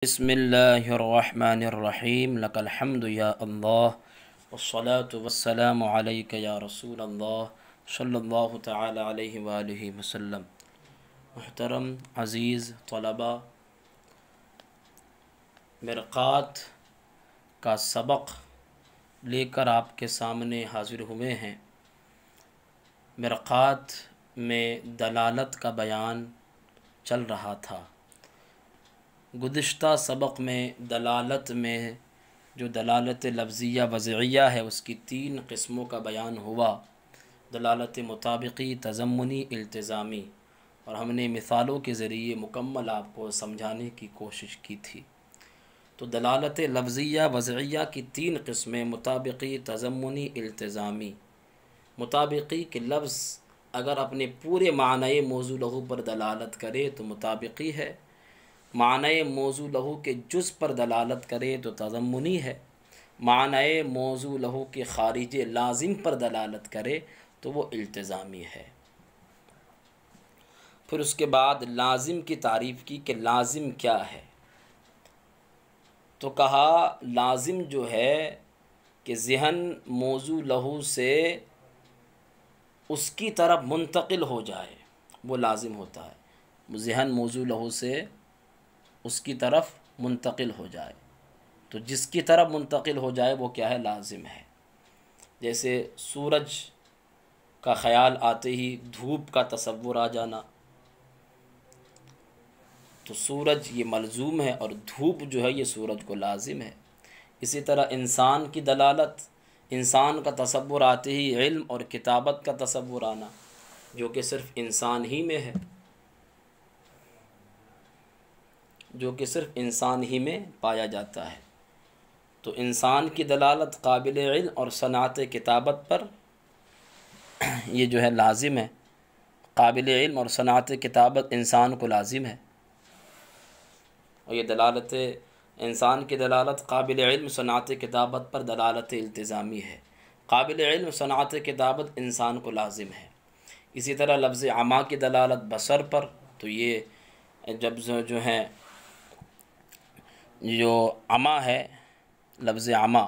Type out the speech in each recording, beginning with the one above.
बिस्मिल्लाहिर्रहमानिर्रहीम लकल हम्दु या अल्लाह वस्सलातु वस्सलामु अलैका या रसूल अल्लाह सल्लल्लाहु तआला अलैहि व आलिहि वसल्लम। मुहतरम अज़ीज़ तलबा, मिरक़ात का सबक लेकर आपके सामने हाज़िर हुए हैं। मिरक़ात में दलालत का बयान चल रहा था। गुज़िश्ता सबक में दलालत में जो दलालत लफ्ज़िया वज़इया है उसकी 3 क़िस्मों का बयान हुआ। दलालत मुताबिक़ी, तज़म्मुनी, इल्तिज़ामी, और हमने मिसालों के ज़रिए मुकम्मल आपको समझाने की कोशिश की थी। तो दलालत लफ्ज़िया वज़इया की 3 क़िस्में मुताबिक़ी, तज़म्मुनी, इल्तिज़ामी। मुताबिक़ी के लफ्ज़ अगर अपने पूरे माने मौज़ू लहू पर दलालत करे तो मुताबिक़ी है, माने मौज़ू लहू के जुज़ पर दलालत करे तो तज़म्मुनी है, माने मौज़ू लहू के ख़ारिज लाज़िम पर दलालत करे तो वो इल्तिज़ामी है। फिर उसके बाद लाज़िम की तारीफ़ की कि लाज़िम क्या है। तो कहा लाज़िम जो है कि ज़हन मौज़ू लहू से उसकी तरफ मुंतक़िल हो जाए, वो लाज़िम होता है। ज़हन मौज़ू लहू से उसकी तरफ मुंतक़िल हो जाए, तो जिसकी तरफ मुंतक़िल हो जाए वो क्या है, लाज़िम है। जैसे सूरज का ख़याल आते ही धूप का तसव्वुर आ जाना, तो सूरज ये मलज़ूम है और धूप जो है ये सूरज को लाज़िम है। इसी तरह इंसान की दलालत, इंसान का तसव्वुर आते ही इल्म और किताबत का तसव्वुर आना, जो कि सिर्फ़ इंसान ही में है, जो कि सिर्फ़ इंसान ही में पाया जाता है। तो इंसान की दलालत काबिल इल्म और सनात किताबत पर ये जो है लाज़िम है। काबिल इल्म और सनात किताबत इंसान को लाज़िम है, और ये दलालत इंसान की दलालत काबिल इल्म सनात किताबत पर दलालत इल्तिज़ामी है। काबिल इल्म सनात किताबत इंसान को लाज़िम है। इसी तरह लफ्ज़ अमा की दलालत बसर पर, तो ये जब जो है जो अमा है, लफ्ज़ अमा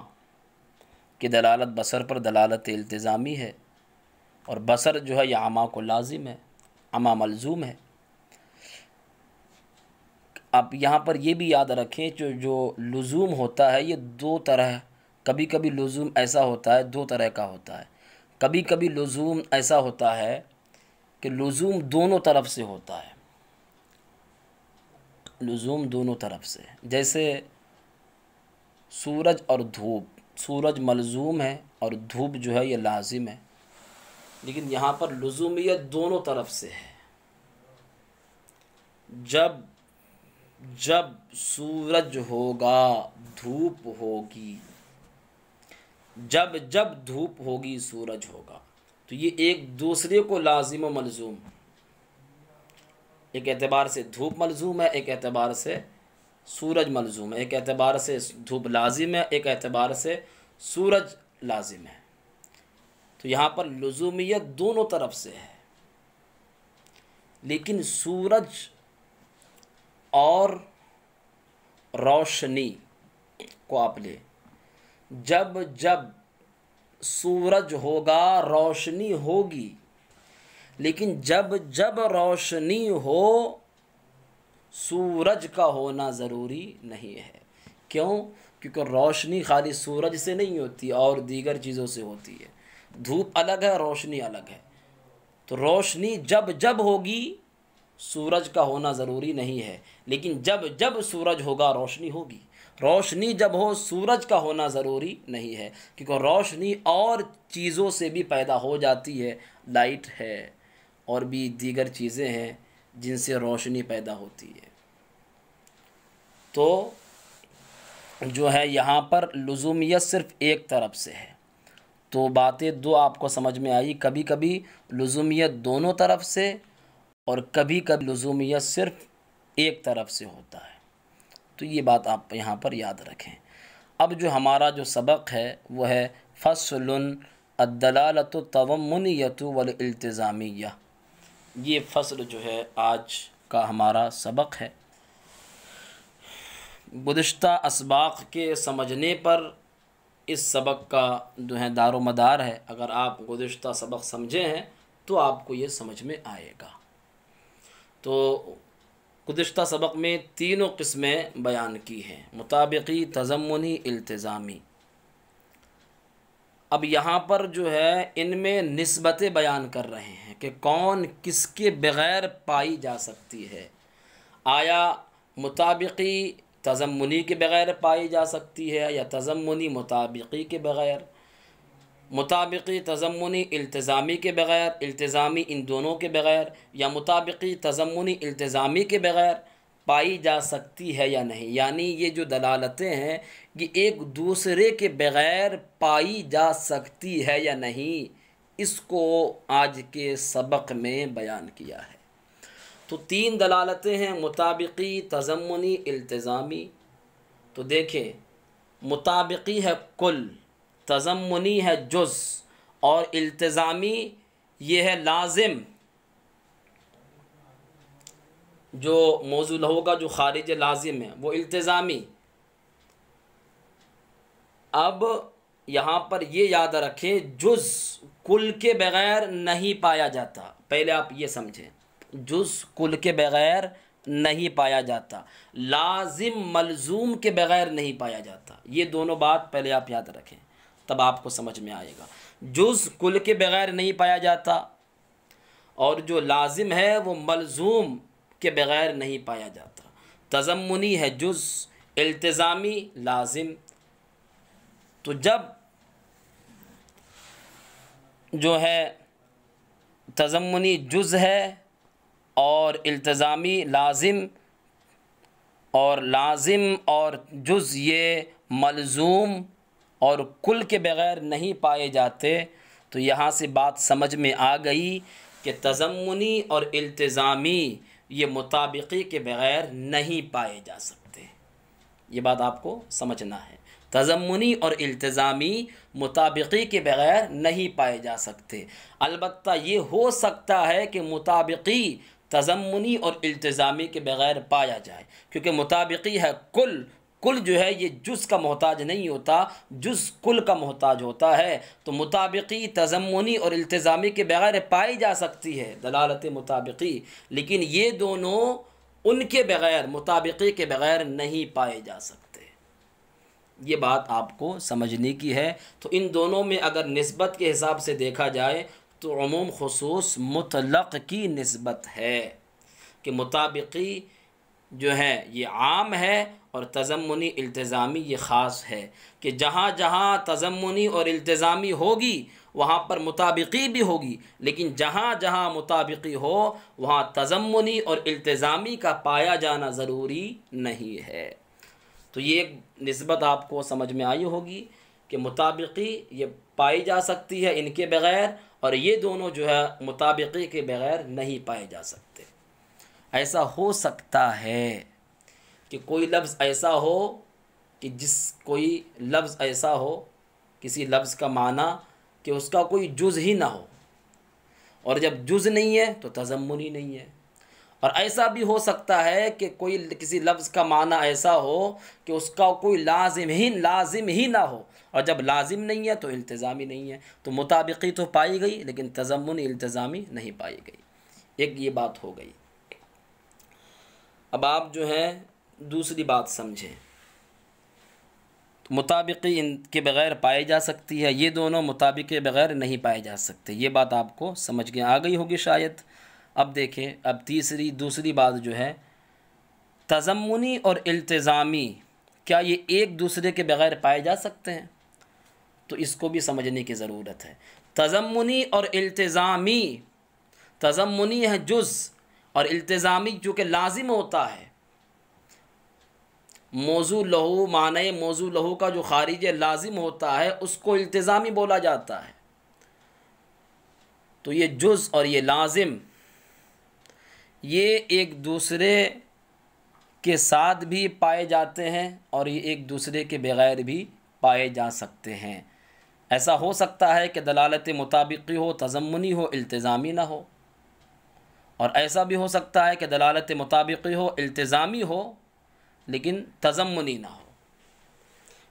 की दलालत बसर पर दलालत इल्तिज़ामी है, और बसर जो है यह अमा को लाज़िम है, अमा मलज़ूम है। अब यहाँ पर ये भी याद रखें जो लुज़ूम होता है ये 2 तरह, कभी कभी लुज़ूम ऐसा होता है 2 तरह का होता है। कभी कभी लुज़ूम ऐसा होता है कि लुज़ूम दोनों तरफ से होता है, लुज़ूम दोनों तरफ से। जैसे सूरज और धूप, सूरज मलज़ूम है और धूप जो है ये लाज़िम है, लेकिन यहाँ पर लुज़ूमियत दोनों तरफ से है। जब जब सूरज होगा धूप होगी, जब जब धूप होगी सूरज होगा, तो ये एक दूसरे को लाजिम व मलज़ूम, एक एतबार से धूप मलज़ूम है, एक एतबार से सूरज मलज़ूम है, एक एतबार से धूप लाजिम है, एक एतबार से सूरज लाजिम है। तो यहाँ पर लुज़ूमियत दोनों तरफ से है, लेकिन सूरज और रोशनी को आप ले, जब जब सूरज होगा रोशनी होगी, लेकिन जब जब रोशनी हो सूरज का होना ज़रूरी नहीं है। क्यों? क्योंकि रोशनी खाली सूरज से नहीं होती और दीगर चीज़ों से होती है। धूप अलग है, रोशनी अलग है। तो रोशनी जब जब होगी सूरज का होना ज़रूरी नहीं है, लेकिन जब जब सूरज होगा रोशनी होगी। रोशनी जब हो सूरज का होना ज़रूरी नहीं है, क्योंकि रोशनी और चीज़ों से भी पैदा हो जाती है। लाइट है और भी दीगर चीज़ें हैं जिनसे रोशनी पैदा होती है। तो जो है यहाँ पर लुज़ूमियत सिर्फ़ एक तरफ से है। तो बातें 2 आपको समझ में आई, कभी कभी लुज़ूमियत दोनों तरफ से और कभी कभी लुज़ूमियत सिर्फ़ एक तरफ से होता है। तो ये बात आप यहाँ पर याद रखें। अब जो हमारा जो सबक है वो है फ़स्लुन अद्दलालतु तज़म्मुनियतु वल इल्तिज़ामिय्या। ये फ़स्ल जो है आज का हमारा सबक है। गुज़िश्ता असबाक़ के समझने पर इस सबक का जो है दारो मदार है। अगर आप गुज़िश्ता सबक समझे हैं तो आपको ये समझ में आएगा। तो गुज़िश्ता सबक में तीनों किस्में बयान की हैं, मुताबिकी, तज़म्मुनी, इल्तिज़ामी। अब यहाँ पर जो है इनमें निस्बतें बयान कर रहे हैं कि कौन किसके बग़ैर पाई जा सकती है। आया मुताबिकी तज़म्मुनी के बग़ैर पाई जा सकती है या तज़म्मुनी मुताबिकी के बग़ैर, मुताबिकी तज़म्मुनी इल्तिज़ामी के बग़ैर, इल्तिज़ामी इन दोनों के बग़ैर, या मुताबिकी तज़म्मुनी इल्तिज़ामी के बग़ैर पाई जा सकती है या नहीं। यानी ये जो दलालतें हैं ये एक दूसरे के बग़ैर पाई जा सकती है या नहीं, इसको आज के सबक में बयान किया है। तो तीन दलालतें हैं, मुताबिकी, तज़म्मुनी, इल्तिज़ामी। तो देखें, मुताबिकी है कुल, तज़म्मुनी है जुज़, और इल्तिज़ामी ये है लाजिम, जो मौजूल होगा जो खारिज लाजिम है वो इल्तिज़ामी। अब यहाँ पर ये याद रखें, जुज़ कुल के बग़ैर नहीं पाया जाता। पहले आप ये समझें, जुज़ कुल के बग़ैर नहीं पाया जाता, लाजिम मलजूम के बग़ैर नहीं पाया जाता। ये दोनों बात पहले आप याद रखें, तब आपको समझ में आएगा। जुज़ कुल के बग़ैर नहीं पाया जाता और जो लाजिम है वो मलजूम के बग़ैर नहीं पाया जाता। तज़म्मुनी है जुज़, इल्तिज़ामी लाजिम। तो जब जो है तज़म्मुनी जुज़ है और इल्तिज़ामी लाजिम, और लाजिम और जुज़ ये मलजूम और कुल के बग़ैर नहीं पाए जाते, तो यहाँ से बात समझ में आ गई कि तज़म्मुनी और इल्तिज़ामी ये मुताबिकी के बग़ैर नहीं पाए जा सकते। ये बात आपको समझना है, तज़म्मुनी और इल्तिज़ामी मुताबिकी के बग़ैर नहीं पाए जा सकते। अलबत्ता ये हो सकता है कि मुताबिकी तज़म्मुनी और इल्तिज़ामी के बग़ैर पाया जाए, क्योंकि मुताबिकी है कुल, कुल जो है ये जुज़ का मोहताज नहीं होता, जुज़ कुल का मोहताज होता है। तो मुताबिकी तज़म्मुनी और इल्तिज़ामी के बग़ैर पाई जा सकती है दलालत मुताबिकी, लेकिन ये दोनों उनके बग़ैर, मुताबिकी के बग़ैर नहीं पाए जा सकते। ये बात आपको समझने की है। तो इन दोनों में अगर निस्बत के हिसाब से देखा जाए तो उमूम खुसूस मुतलक़ की निस्बत है कि मुताबिकी जो है ये आम है और तज़म्मुनी इल्तिज़ामी ये ख़ास है, कि जहाँ जहाँ तज़म्मुनी और इल्तिज़ामी होगी वहाँ पर मुताबिकी भी होगी, लेकिन जहाँ जहाँ मुताबिकी हो वहाँ तज़म्मुनी और इल्तिज़ामी का पाया जाना ज़रूरी नहीं है। तो ये एक निस्बत आपको समझ में आई होगी कि मुताबिकी ये पाई जा सकती है इनके बग़ैर, और ये दोनों जो है मुताबिकी के बग़ैर नहीं पाए जा सकते। ऐसा हो सकता है कि कोई लफ्ज़ ऐसा हो कि कोई लफ्ज़ ऐसा हो, किसी लफ्ज़ का माना कि उसका कोई जुज़ ही ना हो, और जब जुज़ नहीं है तो तज़म्मुनी नहीं है। और ऐसा भी हो सकता है कि कोई किसी लफ्ज़ का माना ऐसा हो कि उसका कोई लाजिम ही ना हो, और जब लाजिम नहीं है तो इल्तिज़ामी नहीं है। तो मुताबिकी तो पाई गई लेकिन तज़म्मुनी इल्तिज़ामी नहीं पाई गई। एक ये बात हो गई। अब आप जो है दूसरी बात समझें, तो मुताबिकी इनके बग़ैर पाई जा सकती है, ये दोनों मुताबिक के बग़ैर नहीं पाए जा सकते। ये बात आपको समझ के आ गई होगी शायद। अब देखें, अब दूसरी बात जो है, तज़म्मुनी और इल्तिज़ामी क्या ये एक दूसरे के बग़ैर पाए जा सकते हैं? तो इसको भी समझने की ज़रूरत है। तज़म्मुनी और इल्तिज़ामी, तज़म्मुनी है जुज़ और इल्तिज़ामी चूँकि लाजिम होता है, मौजू लहू, माने मौजू लहू का जो खारिज लाजिम होता है उसको इल्तिज़ामी बोला जाता है। तो ये जुज़ और ये लाजिम ये एक दूसरे के साथ भी पाए जाते हैं और ये एक दूसरे के बग़ैर भी पाए जा सकते हैं। ऐसा हो सकता है कि दलालत मुताबिकी हो, तज़म्मुनी हो, इल्तिज़ामी ना हो, और ऐसा भी हो सकता है कि दलालत मुताबिकी हो, इल्तिज़ामी हो, लेकिन तज़म्मुनी ना हो,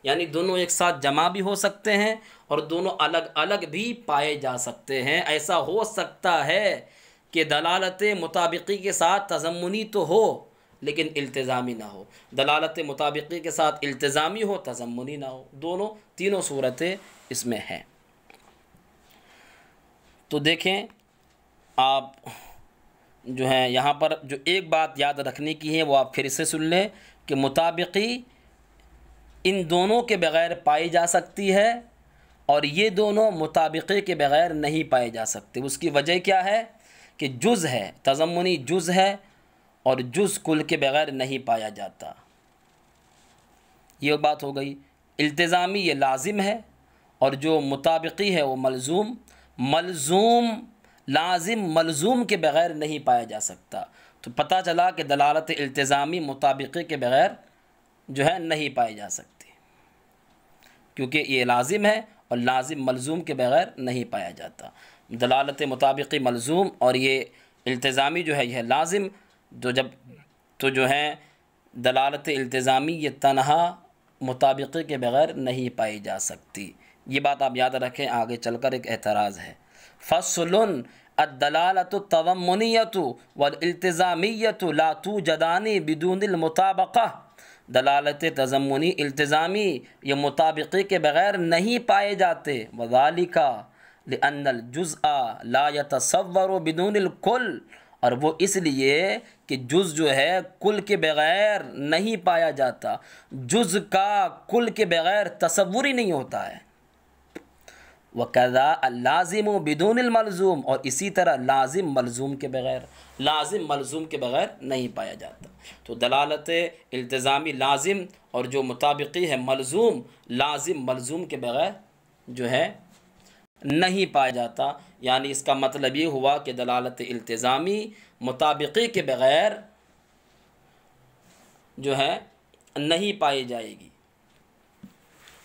यानी दोनों एक साथ जमा भी हो सकते हैं और दोनों अलग अलग भी पाए जा सकते हैं। ऐसा हो सकता है कि दलालत मुताबिकी के साथ तज़म्मुनी तो हो लेकिन इल्तिज़ामी ना हो, दलालत मुताबिकी के साथ इल्तिज़ामी हो, तज़म्मुनी ना हो, दोनों तीनों सूरतें इसमें हैं। तो देखें आप जो है यहाँ पर जो एक बात याद रखने की है वो आप फिर से सुन लें कि मुताबिकी इन दोनों के बग़ैर पाई जा सकती है और ये दोनों मुताबिक़े के बग़ैर नहीं पाए जा सकते। उसकी वजह क्या है कि जुज़ है, तज़म्मुनी जुज़ है और जुज़ कुल के बग़ैर नहीं पाया जाता। ये बात हो गई। इल्तिज़ामी ये लाजिम है और जो मुताबिक़ी है वो मलज़ूम। मलज़ूम लाजिम मलज़ूम के बग़ैर नहीं पाया जा सकता। तो पता चला कि दलालत इल्तिज़ामी मुताबिक़े के बग़ैर जो है नहीं पाई जा सकती, क्योंकि ये लाजिम है और लाजिम मलज़ूम के बग़ैर नहीं पाया जाता। दलालत मुताबिक़ी मलज़ूम और ये इल्तिज़ामी जो है यह लाजिम। तो जो है दलालत इल्तिज़ामी ये तन्हा मुताबिक़े के बग़ैर नहीं पाई जा सकती। ये बात आप याद रखें। आगे चलकर एक एतराज़ है, फ़स्लुन अद्दलालतु तज़म्मुनियतु वल इल्तिज़ामियतु ला तूजदानी बिदूनिल मुताबक़ा। दलालत तज़म्मुनी इल्तिज़ामी ये मुताबिक़े के बग़ैर नहीं पाए जाते। वज़ालिका लिअन्नल जुज़अ ला यतसव्वरु बिदूनिल कुल, और वो इसलिए कि जुज़ जो है कुल के बग़ैर नहीं पाया जाता। जुज़ का कुल के बग़ैर तसव्वुर ही नहीं होता है। वकज़ा लाज़िमु बिदूनिल मलज़ूम, और इसी तरह लाजिम मलज़ूम के बग़ैर, लाजिम मलज़ूम के बग़ैर नहीं पाया जाता। तो दलालत इल्तिज़ामी लाजिम और जो मुताबिक़ी है मलज़ूम, लाजिम मलज़ूम के बग़ैर जो है नहीं पाया जाता। यानी इसका मतलब ये हुआ कि दलालत इल्तिज़ामी मुताबिक़ी के बग़ैर जो है नहीं पाई जाएगी।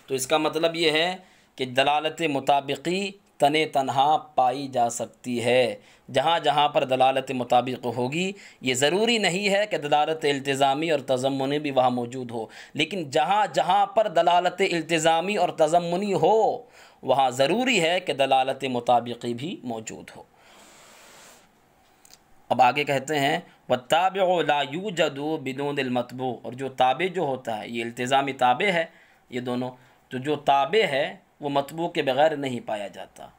तो इसका मतलब ये है कि दलालत मुताबिक़ी तने तनहा पाई जा सकती है। जहाँ जहाँ पर दलालत मुताबिक़ होगी, ये ज़रूरी नहीं है कि दलालत इल्तिज़ामी और तज़म्मुनी भी वहाँ मौजूद हो, लेकिन जहाँ जहाँ पर दलालत इल्तिज़ामी और तज़म्मुनी हो वहाँ ज़रूरी है कि दलालत मुताबिक़ी भी मौजूद हो। अब आगे कहते हैं वत्ताबिउ ला यूजदु बिदूनिल मतबू, और जो ताबे जो होता है, ये इल्तिज़ामी ताबे है ये दोनों, तो जो ताबे है वो मतबू के बग़ैर नहीं पाया जाता।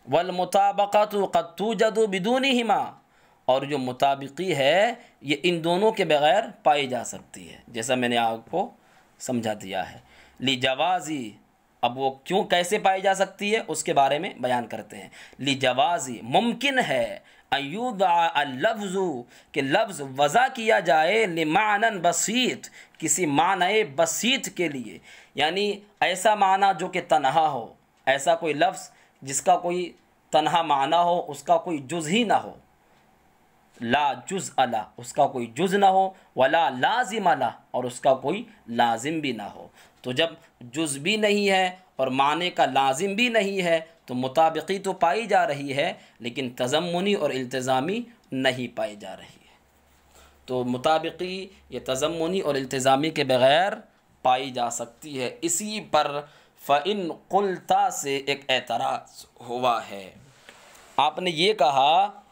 वल मुताबक़तु क़द तूजदु बिदूनिहिमा, और जो मुताबिक़ी है ये इन दोनों के बग़ैर पाई जा सकती है, जैसा मैंने आपको समझा दिया है। ली जवाज़ी, अब वो क्यों कैसे पाई जा सकती है उसके बारे में बयान करते हैं। ली जवाज़ी, मुमकिन है अयुदा लफ्ज़ु, कि लफ्ज़ वज़ा किया जाए लिमानन बसीत, किसी माने बसीत के लिए, यानी ऐसा माना जो कि तन्हा हो, ऐसा कोई लफ्ज़ जिसका कोई तन्हा माना हो, उसका कोई जुज़ ही ना हो। ला जुज़ अला, उसका कोई जुज़ ना हो, वला लाजिम अला, और उसका कोई लाजिम भी ना हो। तो जब जुज़ भी नहीं है और माने का लाजिम भी नहीं है तो मुताबिक़ी तो पाई जा रही है लेकिन तज़म्मुनी और इल्तिज़ामी नहीं पाई जा रही है। तो मुताबिक़ी ये तज़म्मुनी और इल्तिज़ामी के बग़ैर पाई जा सकती है। इसी पर फ़इन क़ुल्ता से एक एतराज़ हुआ है। आपने ये कहा,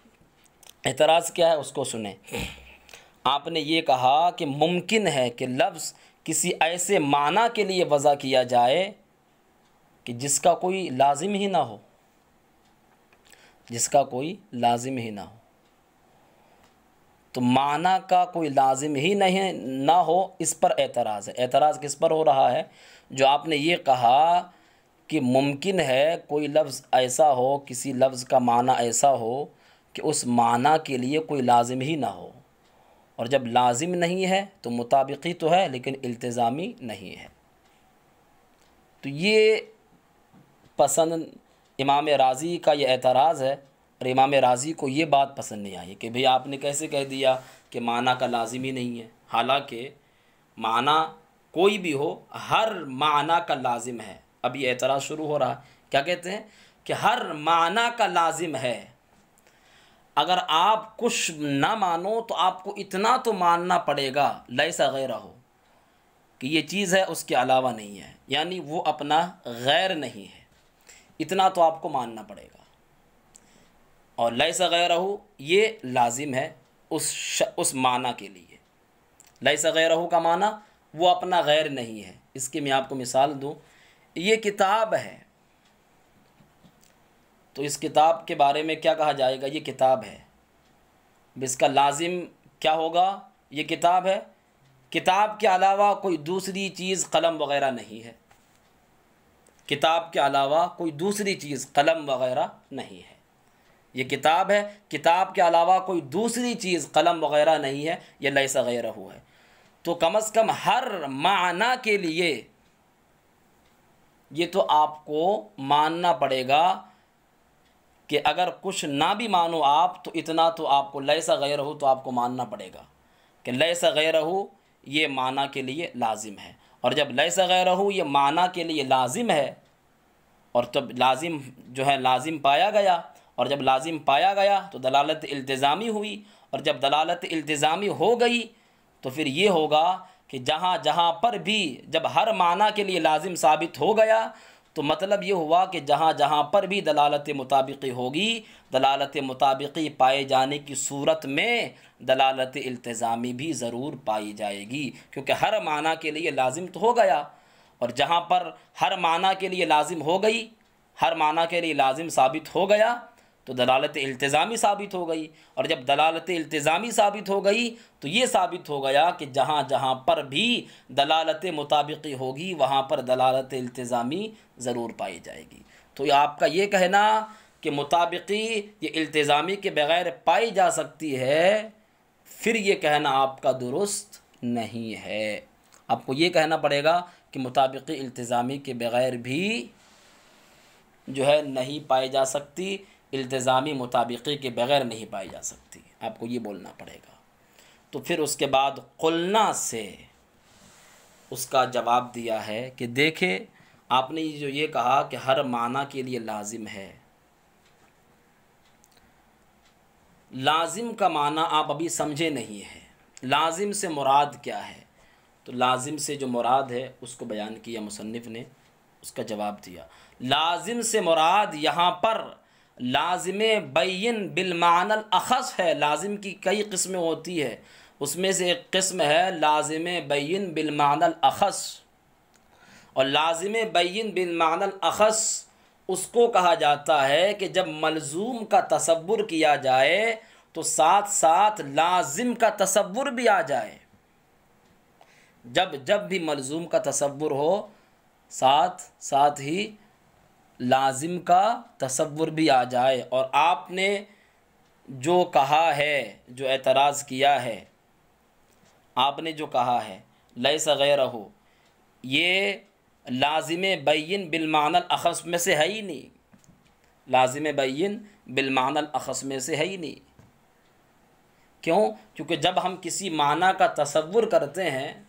एतराज़ क्या है उसको सुने। आपने ये कहा कि मुमकिन है कि लफ्ज़ किसी ऐसे माना के लिए वज़ा किया जाए कि जिसका कोई लाजिम ही ना हो, जिसका कोई लाजिम ही ना हो। तो माना का कोई लाजिम ही नहीं ना हो, इस पर एतराज़ है। एतराज़ किस पर हो रहा है? जो आपने ये कहा कि मुमकिन है कोई लफ्ज़ ऐसा हो, किसी लफ्ज़ का माना ऐसा हो कि उस माना के लिए कोई लाजिम ही ना हो, और जब लाजिम नहीं है तो मुताबिक़ी तो है लेकिन इल्तिज़ामी नहीं है। तो ये पसंद इमाम राज़ी का ये एतराज़ है, और इमाम राज़ी को ये बात पसंद नहीं आई कि भाई आपने कैसे कह दिया कि माना का लाजिम ही नहीं है। हालांकि माना कोई भी हो, हर माना का लाजिम है। अब ये एतराज़ शुरू हो रहा है। क्या कहते हैं कि हर माना का लाजिम है। अगर आप कुछ ना मानो तो आपको इतना तो मानना पड़ेगा, लैसा गैरा हो, कि ये चीज़ है उसके अलावा नहीं है, यानी वो अपना गैर नहीं है, इतना तो आपको मानना पड़ेगा। और लैसा गैरहू ये लाजिम है उस माना के लिए। लैसा गैरहू का माना वो अपना गैर नहीं है। इसकी मैं आपको मिसाल दूँ, ये किताब है तो इस किताब के बारे में क्या कहा जाएगा, ये किताब है। इसका लाजिम क्या होगा, ये किताब है, किताब के अलावा कोई दूसरी चीज़ कलम वग़ैरह नहीं है, किताब के अलावा कोई दूसरी चीज़ कलम वग़ैरह नहीं है। ये किताब है, किताब के अलावा कोई दूसरी चीज़ कलम वग़ैरह नहीं है, ये लैसा गैरहू है। तो कम से कम हर माना के लिए ये तो आपको मानना पड़ेगा कि अगर कुछ ना भी मानो आप तो इतना तो आपको लैसा गैरहू तो आपको मानना पड़ेगा कि लैसा गैरहू ये माना के लिए लाजिम है। और जब लैसा गैरहू ये माना के लिए लाजिम है और तब लाजिम जो है लाजिम पाया गया, और जब लाजिम पाया गया तो दलालत इल्तिज़ामी हुई, और जब दलालत इल्तिज़ामी हो गई तो फिर ये होगा कि जहाँ जहाँ पर भी जब हर माना के लिए लाजिम साबित हो गया तो मतलब ये हुआ कि जहाँ जहाँ पर भी दलालत मुताबिकी होगी, दलालत मुताबिकी पाए जाने की सूरत में दलालत इल्तिज़ामी भी ज़रूर पाई जाएगी, क्योंकि हर माना के लिए लाजिम तो हो गया। और जहाँ पर हर माना के लिए लाजिम हो गई, हर माना के लिए लाजिम साबित हो गया तो दलालत इल्तिज़ामी साबित हो गई। और जब दलालत इल्तिज़ामी साबित हो गई तो ये साबित हो गया कि जहाँ जहाँ पर भी दलालत मुताबिकी होगी वहाँ पर दलालत इल्तिज़ामी ज़रूर पाई जाएगी। तो ये आपका ये कहना कि मुताबिकी ये इल्तिज़ामी के बग़ैर पाई जा सकती है, फिर ये कहना आपका दुरुस्त नहीं है। आपको ये कहना पड़ेगा कि मुताबिकी इल्तिज़ामी के बग़ैर भी जो है नहीं पाई जा सकती, इल्तिज़ामी मुताबिकी के बग़ैर नहीं पाई जा सकती, आपको ये बोलना पड़ेगा। तो फिर उसके बाद क़ुलना से उसका जवाब दिया है कि देखे आपने जो ये कहा कि हर माना के लिए लाजिम है, लाजिम का माना आप अभी समझे नहीं है। लाजिम से मुराद क्या है, तो लाजिम से जो मुराद है उसको बयान किया मुसन्निफ़ ने, उसका जवाब दिया। लाजिम से मुराद यहाँ पर लाजिम बैन बिलमानल अख़स है। लाजिम की कई किस्में होती है, उसमें से एक किस्म है लाजिम बैन बिलमानल अख़स। और लाजिम बैन बिलमानल अख़स उसको कहा जाता है कि जब मलजूम का तसव्वुर किया जाए तो साथ साथ लाजिम का तसव्वुर भी आ जाए। जब भी मलजूम का तसव्वुर हो साथ साथ ही लाजिम का तसव्वुर भी आ जाए। और आपने जो कहा है, जो एतराज़ किया है, आपने जो कहा है लैसा गैरहू, ये लाजिम बैन बिलमानल अख़स में से है ही नहीं, लाजिम बैन बिलमानल अख़स में से है ही नहीं। क्यों? क्योंकि जब हम किसी माना का तसव्वुर करते हैं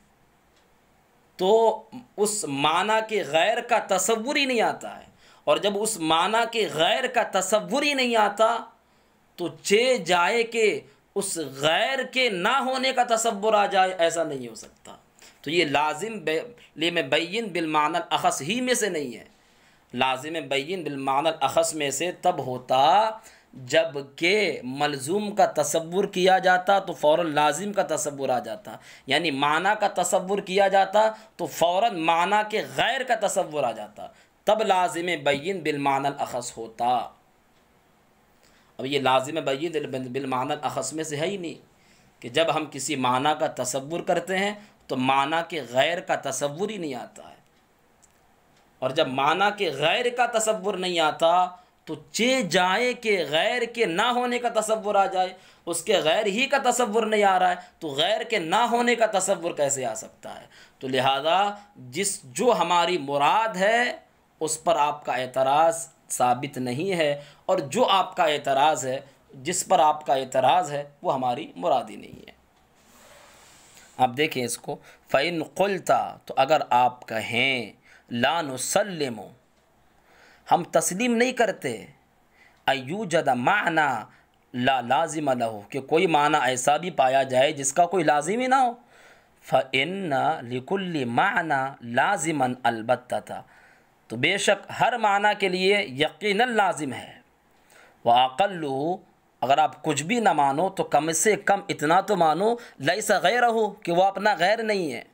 तो उस माना के गैर का तसव्वुर ही नहीं आता है, और जब उस माना के गैर का तसव्वुर ही नहीं आता तो चे जाए कि उस गैर के ना होने का तसव्वुर आ जाए, ऐसा नहीं हो सकता। तो ये लाजिम बैन बिलमानल अख़स ही में से नहीं है। लाजिम बैन बिलमानल अख़स में से तब होता जब के मलजूम का तसव्वुर किया जाता तो फ़ौरन लाजिम का तसव्वुर आ जाता, यानी माना का तसव्वुर किया जाता तो फ़ौरन माना के गैर का तसव्वुर आ जाता, तब लाजिम बैन बिलमानल अख़स होता। अब ये लाजिम बैन बिलमानल अख़स में से है ही नहीं कि जब हम किसी माना का तसव्वुर करते हैं तो माना के गैर का तसव्वुर ही नहीं आता है, और जब माना के गैर का तसव्वुर नहीं आता तो चे जाए कि गैर के ना होने का तसव्वुर आ जाए। उसके गैर ही का तसव्वुर नहीं आ रहा है तो गैर के ना होने का तसव्वुर कैसे आ सकता है। तो लिहाजा जो हमारी मुराद है उस पर आपका एतराज़ साबित नहीं है, और जो आपका एतराज़ है, जिस पर आपका एतराज़ है, वो हमारी मुराद ही नहीं है। आप देखें इसको, फ़इन क़ुल्ता, तो अगर आप कहें ला नुसल्लिमु, हम तस्लीम नहीं करते, अयूजद माना ला लाजिम लहू, कि कोई माना ऐसा भी पाया जाए जिसका कोई लाजिम ही ना हो, फ़इन्ना लिकुल्लि माना लाज़िमन अलबत्ता, तो बेशक हर माना के लिए यकीनन लाजिम है। व अक़ल्लुहु, अगर आप कुछ भी ना मानो तो कम से कम इतना तो मानो लैसा गैरहु, कि वह अपना गैर नहीं है।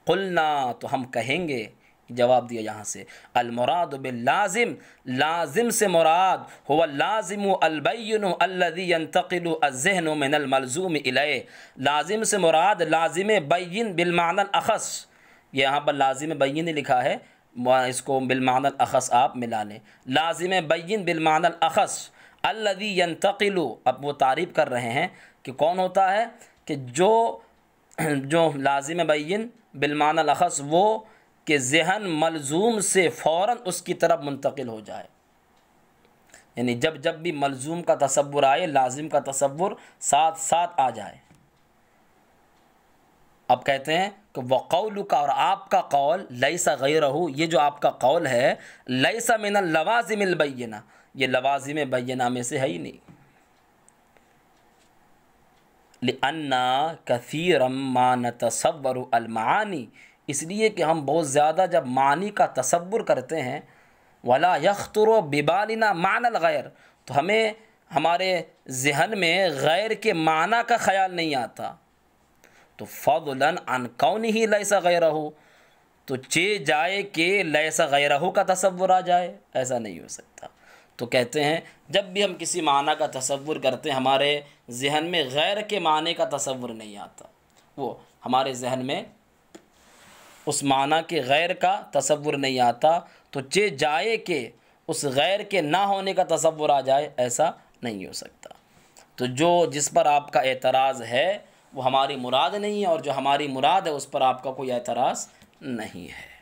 क़ुलना, तो हम कहेंगे, जवाब दिया यहाँ से, अल मुराद बिल लाजिम, लाजिम से मुराद हुवा लाजिमु अल बैयिनु अल्लज़ी यंतक़िलु अज़्ज़हनु मिनल मलज़ूम इलैहि, लाजिम से मुराद लाजिम बैयिन बिल मानल अख़स, यहाँ पर लाजिम बैयिन लिखा है, इसको बिल मानल अख़स आप मिला लें, लाजिम बैयिन बिल मानल अख़स अल्लज़ी यंतक़िलु, अब वो तारीफ़ कर रहे हैं कि कौन होता है, कि जो लाजिम बैयिन बिल मानल अख़स, वो कि ज़हन मलज़ूम से फ़ौरन उसकी तरफ मुंतकिल हो जाए, यानी जब जब भी मलज़ूम का तसव्वुर आए लाजिम का तसव्वुर साथ साथ आ जाए। अब कहते हैं कि वक़ौलु का, और आपका कौल, लैसा गैरहु, ये जो आपका कौल है, लैसा मिनल लवाज़िमिल बैयिना, ये लवाज़िम बैयिना में से है ही नहीं। लिअन्ना कसीरम मा नतसव्वरु अल मानी, इसलिए कि हम बहुत ज़्यादा जब मानी का तसव्वुर करते हैं, वला यख्तुरु बिबालिना मानल गैर, तो हमें हमारे ज़हन में गैर के माना का ख़याल नहीं आता, तो फ़ज़लन अन कौनिही लैसा गैरहु, तो चे जाए कि लैसा गैरहु का तसव्वुर आ जाए, ऐसा नहीं हो सकता। तो कहते हैं जब भी हम किसी माना का तसव्वुर करते हैं, हमारे ज़हन में गैर के माने का तसव्वुर नहीं आता, वो हमारे ज़हन में उस माना के गैर का तसव्वुर नहीं आता, तो चे जाए कि उस गैर के ना होने का तसव्वुर आ जाए, ऐसा नहीं हो सकता। तो जो जिस पर आपका एतराज़ है वो हमारी मुराद नहीं है, और जो हमारी मुराद है उस पर आपका कोई एतराज़ नहीं है।